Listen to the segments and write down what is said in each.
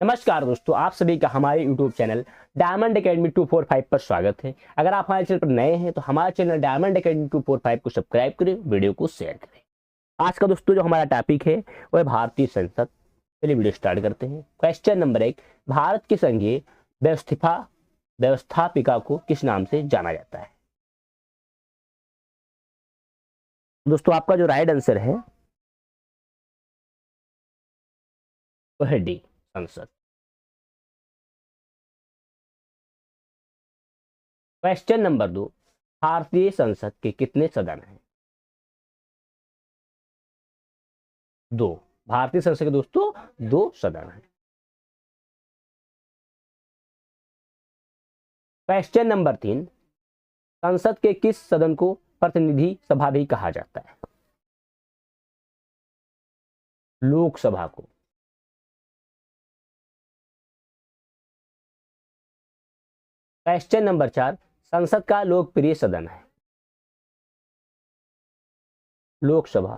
नमस्कार दोस्तों, आप सभी का हमारे YouTube चैनल डायमंड एकेडमी 245 पर स्वागत है। अगर आप हमारे चैनल पर नए हैं तो हमारे चैनल डायमंड एकेडमी 245 को सब्सक्राइब करें, वीडियो को शेयर करें। आज का दोस्तों जो हमारा टॉपिक है वह भारतीय संसद। चलिए वीडियो स्टार्ट करते हैं। क्वेश्चन नंबर 1, भारत की संघीय व्यवस्थापिका को किस नाम से जाना जाता है? दोस्तों आपका जो राइट आंसर है वह है डी, संसद। क्वेश्चन नंबर 2, भारतीय संसद के कितने सदन हैं? 2। भारतीय संसद के दोस्तों 2 सदन हैं। क्वेश्चन नंबर 3, संसद के किस सदन को प्रतिनिधि सभा भी कहा जाता है? लोकसभा को। क्वेश्चन नंबर 4, संसद का लोकप्रिय सदन है? लोकसभा।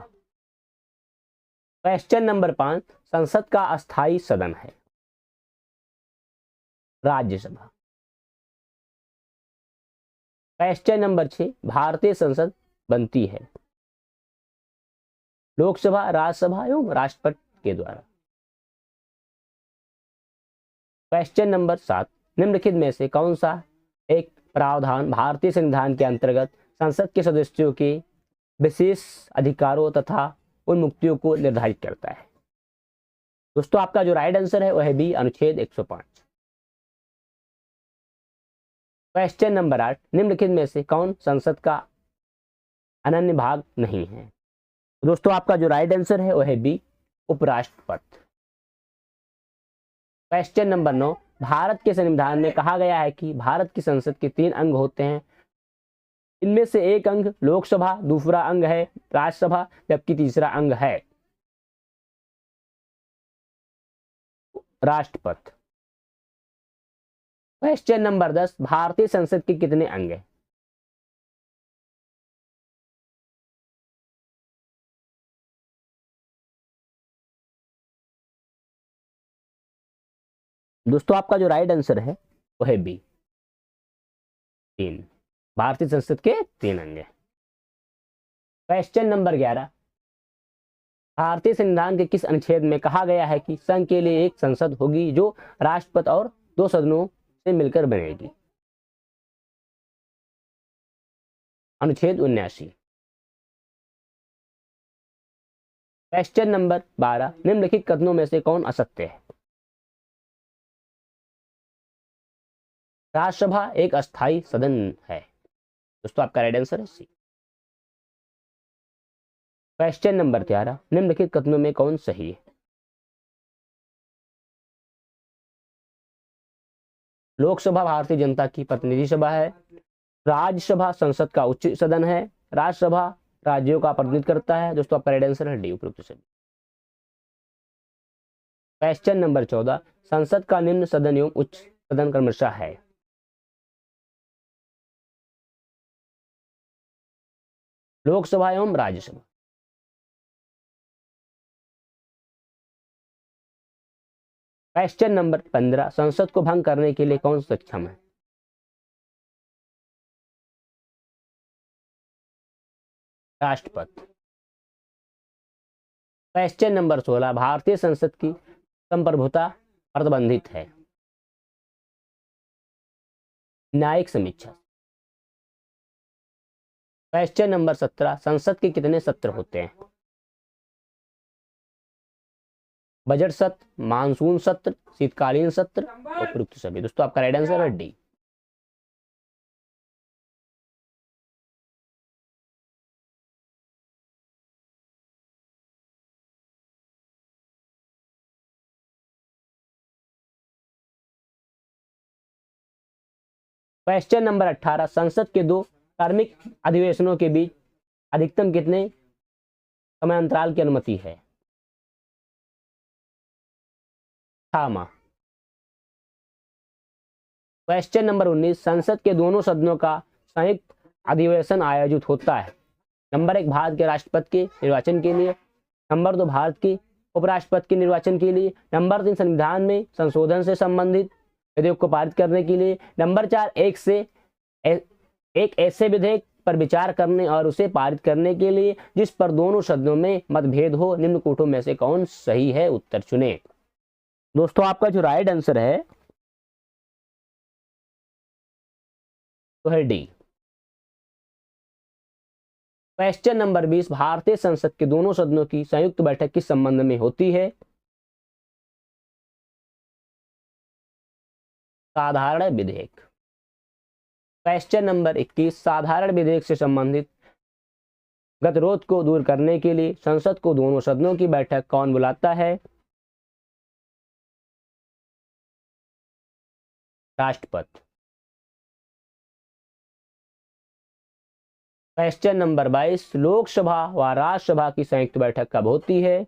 क्वेश्चन नंबर 5, संसद का अस्थायी सदन है? राज्यसभा। क्वेश्चन नंबर 6, भारतीय संसद बनती है? लोकसभा, राज्यसभा एवं राष्ट्रपति के द्वारा। क्वेश्चन नंबर 7, निम्नलिखित में से कौन सा एक प्रावधान भारतीय संविधान के अंतर्गत संसद के सदस्यों के विशेष अधिकारों तथा उन्मुक्तियों को निर्धारित करता है? दोस्तों आपका जो राइट आंसर है वह है बी, अनुच्छेद 105। क्वेश्चन नंबर 8, निम्नलिखित में से कौन संसद का अनन्य भाग नहीं है? दोस्तों आपका जो राइट आंसर है वह है बी, उपराष्ट्रपति। क्वेश्चन नंबर 9, भारत के संविधान में कहा गया है कि भारत की संसद के 3 अंग होते हैं। इनमें से एक अंग लोकसभा, दूसरा अंग है राज्यसभा, जबकि तीसरा अंग है राष्ट्रपति। क्वेश्चन नंबर 10, भारतीय संसद के कितने अंग हैं? दोस्तों आपका जो राइट आंसर है वह है बी, 3। भारतीय संसद के 3 अंग हैं। क्वेश्चन नंबर 11, भारतीय संविधान के किस अनुच्छेद में कहा गया है कि संघ के लिए एक संसद होगी जो राष्ट्रपति और 2 सदनों से मिलकर बनेगी? अनुच्छेद 79। क्वेश्चन नंबर 12, निम्नलिखित कथनों में से कौन असत्य है? राज्यसभा एक अस्थायी सदन है। दोस्तों आपका राइट आंसर है सी। क्वेश्चन नंबर 13, निम्नलिखित कथनों में कौन सही है? लोकसभा भारतीय जनता की प्रतिनिधि सभा है, राज्यसभा संसद का उच्च सदन है, राज्यसभा राज्यों का प्रतिनिधित्व करता है। दोस्तों आपका राइट आंसर है डी, उपयुक्त सभी। क्वेश्चन नंबर 14, संसद का निम्न सदन एवं उच्च सदन क्रमशः है? लोकसभा एवं राज्यसभा। क्वेश्चन नंबर 15, संसद को भंग करने के लिए कौन सक्षम है? राष्ट्रपति। क्वेश्चन नंबर 16, भारतीय संसद की संप्रभुता प्रतिबंधित है? न्यायिक समीक्षा। क्वेश्चन नंबर 17, संसद के कितने सत्र होते हैं? बजट सत्र, मानसून सत्र, शीतकालीन सत्र, उपयुक्त सभी। दोस्तों आपका राइट आंसर है डी। क्वेश्चन नंबर 18, संसद के 2 कार्मिक अधिवेशनों के बीच अधिकतम कितने समयांतराल की अनुमति है? 6 माह। क्वेश्चन नंबर 19, संसद के दोनों सदनों का संयुक्त अधिवेशन आयोजित होता है? नंबर 1 भारत के राष्ट्रपति के निर्वाचन के लिए, नंबर 2 भारत की उपराष्ट्रपति के निर्वाचन के लिए। नंबर 3, संविधान में संशोधन से संबंधित विधेयक को पारित करने के लिए। नंबर 4, एक ऐसे विधेयक पर विचार करने और उसे पारित करने के लिए जिस पर दोनों सदनों में मतभेद हो। निम्न कोटों में से कौन सही है? उत्तर चुने। दोस्तों आपका जो राइट आंसर है तो है डी। क्वेश्चन नंबर 20, भारतीय संसद के दोनों सदनों की संयुक्त बैठक किस संबंध में होती है? साधारण विधेयक। क्वेश्चन नंबर 21, साधारण विधेयक से संबंधित गतिरोध को दूर करने के लिए संसद को दोनों सदनों की बैठक कौन बुलाता है? राष्ट्रपति। क्वेश्चन नंबर 22, लोकसभा व राज्यसभा की संयुक्त बैठक कब होती है?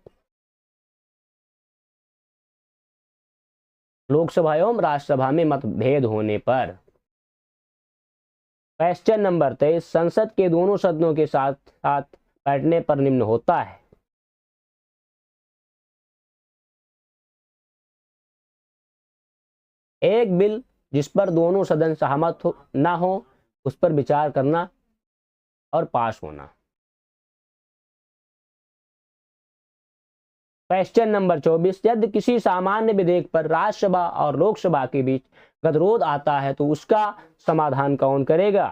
लोकसभा एवं राज्यसभा में मतभेद होने पर। क्वेश्चन नंबर 23, संसद के दोनों सदनों के साथ साथ बैठने पर निम्न होता है। एक बिल जिस पर दोनों सदन सहमत ना हो उस पर विचार करना और पास होना। क्वेश्चन नंबर 24, यदि किसी सामान्य विधेयक पर राज्यसभा और लोकसभा के बीच गतिरोध आता है तो उसका समाधान कौन करेगा?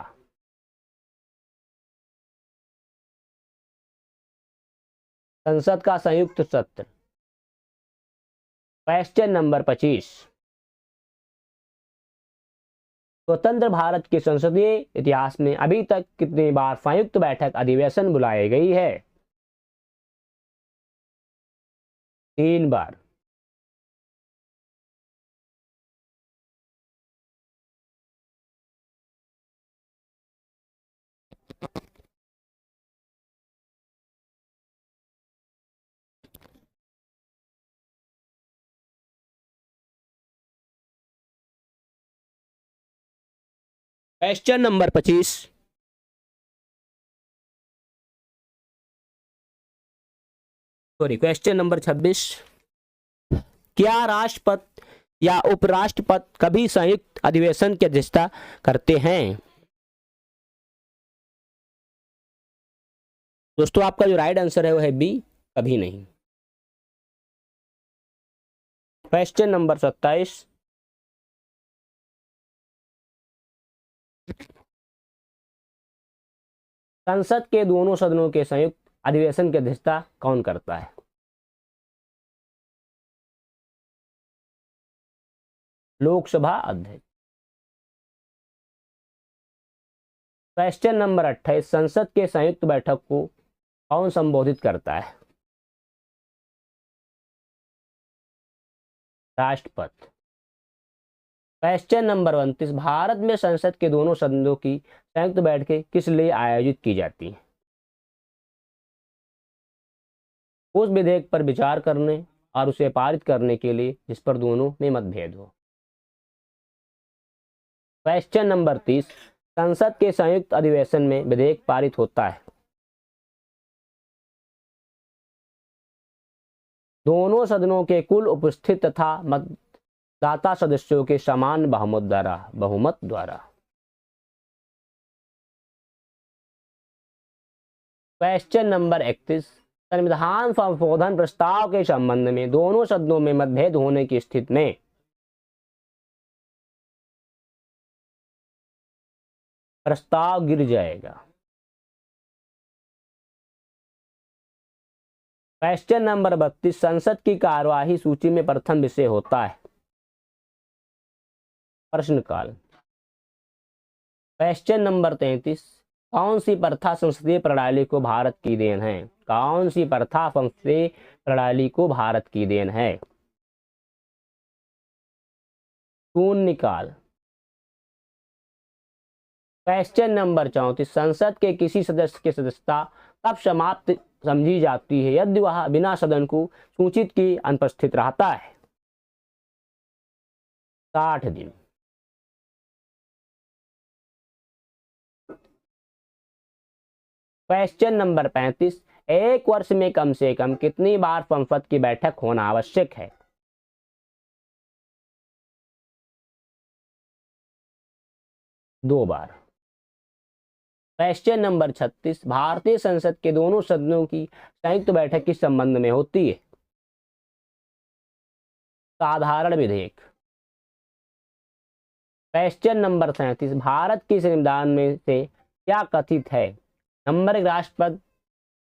संसद का संयुक्त सत्र। क्वेश्चन नंबर 25, स्वतंत्र भारत के संसदीय इतिहास में अभी तक कितनी बार संयुक्त बैठक अधिवेशन बुलाई गई है? 3 बार। क्वेश्चन नंबर 25, क्वेश्चन नंबर 26, क्या राष्ट्रपति या उपराष्ट्रपति कभी संयुक्त अधिवेशन की अध्यक्षता करते हैं? दोस्तों आपका जो राइट आंसर है वो है बी, कभी नहीं। क्वेश्चन नंबर 27, संसद के दोनों सदनों के संयुक्त अधिवेशन की अध्यक्षता कौन करता है? लोकसभा अध्यक्ष। क्वेश्चन नंबर 28, संसद के संयुक्त बैठक को कौन संबोधित करता है? राष्ट्रपति। क्वेश्चन नंबर 29, भारत में संसद के दोनों सदनों की संयुक्त बैठकें किस लिए आयोजित की जाती हैं? उस विधेयक पर विचार करने और उसे पारित करने के लिए जिस पर दोनों में मतभेद हो। क्वेश्चन नंबर 30, संसद के संयुक्त अधिवेशन में विधेयक पारित होता है। दोनों सदनों के कुल उपस्थित तथा मतदाता सदस्यों के समान बहुमत द्वारा। क्वेश्चन नंबर 31, संविधान संशोधन प्रस्ताव के संबंध में दोनों सदनों में मतभेद होने की स्थिति में प्रस्ताव गिर जाएगा। क्वेश्चन नंबर 32, संसद की कार्यवाही सूची में प्रथम विषय होता है प्रश्नकाल। क्वेश्चन नंबर 33, कौन सी प्रथा संसदीय प्रणाली को भारत की देन है? कौन सी प्रथा संसदीय प्रणाली को भारत की देन है? शून्यकाल। क्वेश्चन नंबर 34, संसद के किसी सदस्य की सदस्यता तब समाप्त समझी जाती है यदि वह बिना सदन को सूचित की अनुपस्थित रहता है। 60 दिन। क्वेश्चन नंबर 35, एक वर्ष में कम से कम कितनी बार संसद की बैठक होना आवश्यक है? 2 बार। क्वेश्चन नंबर 36, भारतीय संसद के दोनों सदनों की संयुक्त बैठक किस संबंध में होती है? साधारण विधेयक। क्वेश्चन नंबर 37, भारत के संविधान में से क्या कथित है? नंबर 1, राष्ट्रपति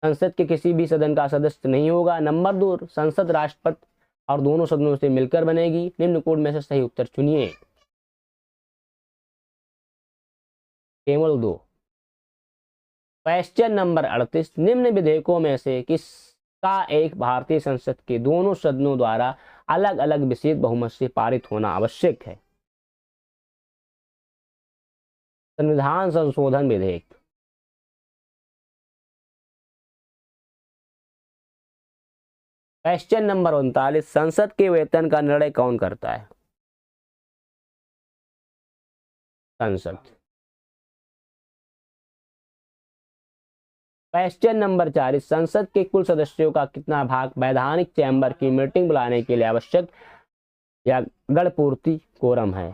संसद के किसी भी सदन का सदस्य नहीं होगा। नंबर 2, संसद राष्ट्रपति और दोनों सदनों से मिलकर बनेगी। निम्न कोड में से सही उत्तर चुनिए। केवल 2। क्वेश्चन नंबर 38, निम्न विधेयकों में से किसका एक भारतीय संसद के दोनों सदनों द्वारा अलग अलग विशेष बहुमत से पारित होना आवश्यक है? संविधान संशोधन विधेयक। क्वेश्चन नंबर 39, संसद के वेतन का निर्णय कौन करता है? संसद। क्वेश्चन नंबर 40, संसद के कुल सदस्यों का कितना भाग वैधानिक चैम्बर की मीटिंग बुलाने के लिए आवश्यक या गणपूर्ति कोरम है?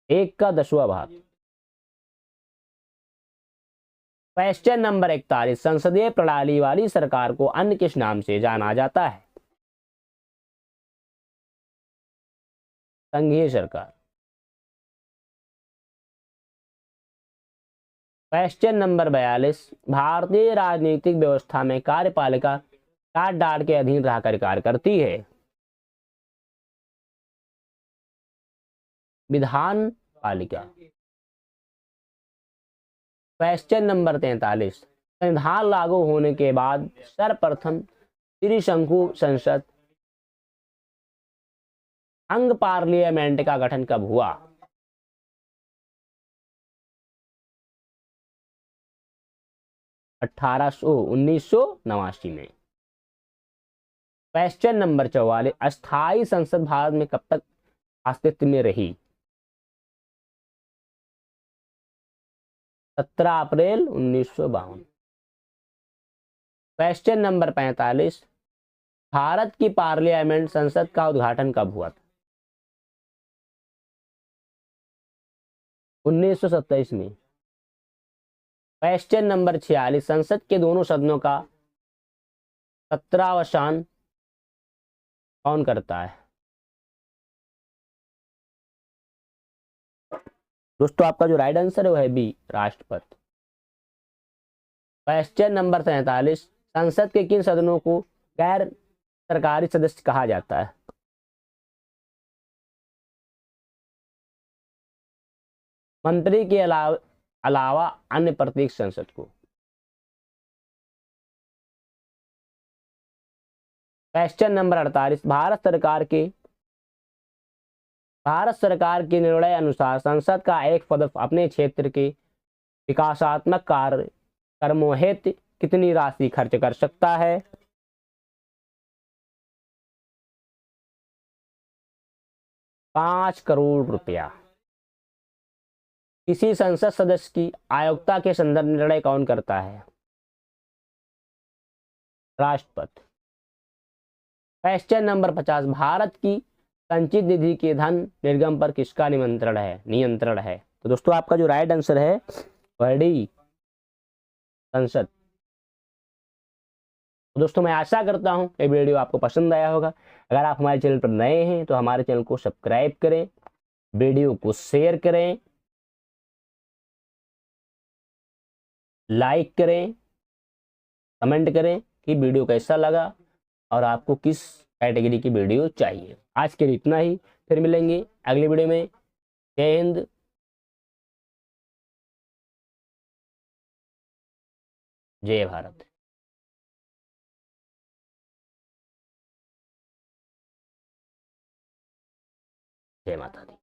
1/10 भाग। क्वेश्चन नंबर 41, संसदीय प्रणाली वाली सरकार को अन्य किस नाम से जाना जाता है? संघीय सरकार। क्वेश्चन नंबर 42, भारतीय राजनीतिक व्यवस्था में कार्यपालिका काट डाल के अधीन रहकर कार्य करती है? विधान पालिका। क्वेश्चन नंबर 43, संविधान लागू होने के बाद सर्वप्रथम त्रिशंकु संसद अंग पार्लियामेंट का गठन कब हुआ? 1989 में। क्वेश्चन नंबर 44, अस्थायी संसद भारत में कब तक अस्तित्व में रही? 17 अप्रैल 1952। क्वेश्चन नंबर 45, भारत की पार्लियामेंट संसद का उद्घाटन कब हुआ था? 1927 में। क्वेश्चन नंबर 46, संसद के दोनों सदनों का 17वां कौन करता है? दोस्तों आपका जो राइट आंसर है वो है बी, राष्ट्रपति। क्वेश्चन नंबर 47, संसद के किन सदनों को गैर सरकारी सदस्य कहा जाता है? मंत्री के अलावा अन्य प्रत्येक संसद को। क्वेश्चन नंबर 48, भारत सरकार के निर्णय अनुसार संसद का एक सदस्य अपने क्षेत्र के विकासात्मक कर्मों हेतु कितनी राशि खर्च कर सकता है? 5 करोड़ रुपया। किसी संसद सदस्य की अयोग्यता के संदर्भ में निर्णय कौन करता है? राष्ट्रपति। क्वेश्चन नंबर 50, भारत की संचित निधि के धन निर्गम पर किसका नियंत्रण है? तो दोस्तों आपका जो राइट आंसर है वह डी, संसद। तो दोस्तों मैं आशा करता हूं ये वीडियो आपको पसंद आया होगा। अगर आप हमारे चैनल पर नए हैं तो हमारे चैनल को सब्सक्राइब करें, वीडियो को शेयर करें, लाइक करें, कमेंट करें कि वीडियो कैसा लगा और आपको किस कैटेगरी की वीडियो चाहिए। आज के लिए इतना ही, फिर मिलेंगे अगली वीडियो में। जय हिंद, जय भारत। जय माता दी।